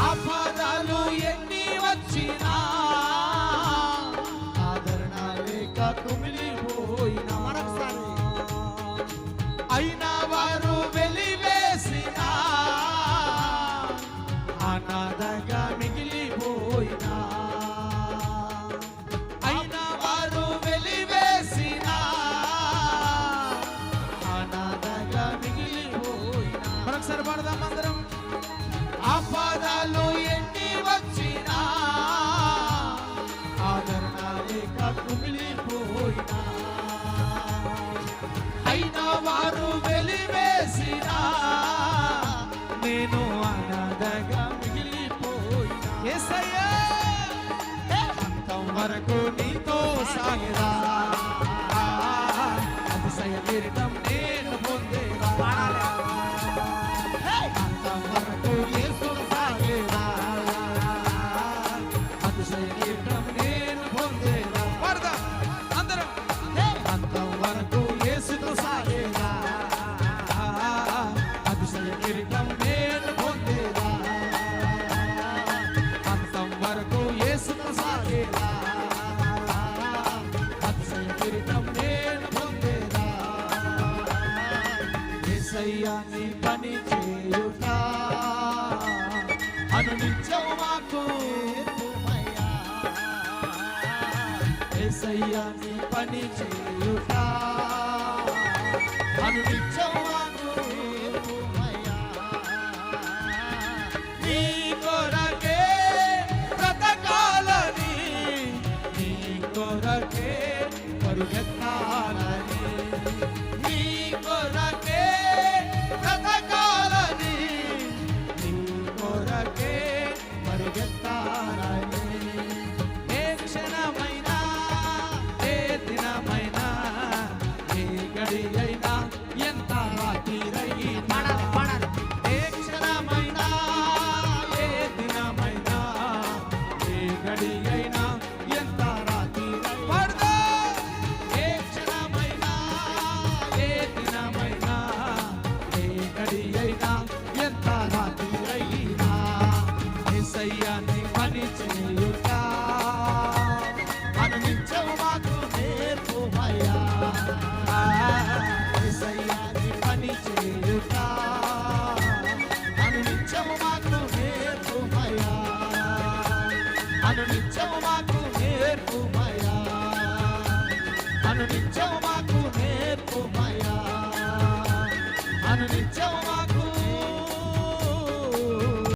ఆపదలు ఎన్ని వచ్చినా ఆదరణ లేక కుమిలిపోయినా అయినా వారు వెలివేసినా అనాథగా మిగిలిపోయినా అయినా వారు వెలివేసినా అనాథగా మిగిలిపోయినా. మరొకసారి పాడదాం అందరం. ఆపదలు ఎన్ని వచ్చినా ఆదరణ లేక కుమిలిపోయినా అయినా వారు వెలివేసినా నేను అనాథగా మిగిలిపోయినా. యేసయ్యా అంతం వరకు నీతో సాగేదా అతిశయ కిరీటం నేను పొందేదా. అంతం వరకు యేసు సాగేదా అతిశయ కిరీటం నేను పొందేదా. పడదా అందరం. అంతం వరకు యేసుతో సాగేదా అతిశయ కిరీటం నేను పొందేదా. అంతం వరకు యేసుతో సాగేదా అతిశయ కిరీటం నేను పొందేదా. యేసయ్యా నీ పని చేయుట అనునిత్యం మాకు నేర్పుమయ్యా. యేసయ్యా నీ పని చేయుట అనునిత్యం మాకు నేర్పుమయ్యా. నీ కొరకే బ్రతకాలని నీ కొరకే పరుగెత్తాలని నీ కొరకే బ్రతకాలని నీ కొరకే పరుగెత్తాలని. ఏ క్షణమైనా ఏ దినమైనా ఏ గడి అయినా ఎంత రాత్రిరైనా ఏ క్షణమైనా ఏ దినమైనా ఏ గడి అయినా ఎంత రాత్రిరైనా ఏ క్షణమైనా ఏ దినమైనా ఏ గడి అయినా ఎంత రాత్రిరైనా యేసయ్యా నీ పని చేయుట అనునిత్యం మాకు నేర్పుమయ్యా. యేసయ్యా నీ పని చేయుట అనునిత్యం మాకు నేర్పుమయ్యా. అనునిత్యం మాకు నేర్పుమయ్యా. అనునిత్యం మాకు నేర్పుమయ్యా. అనునిత్యం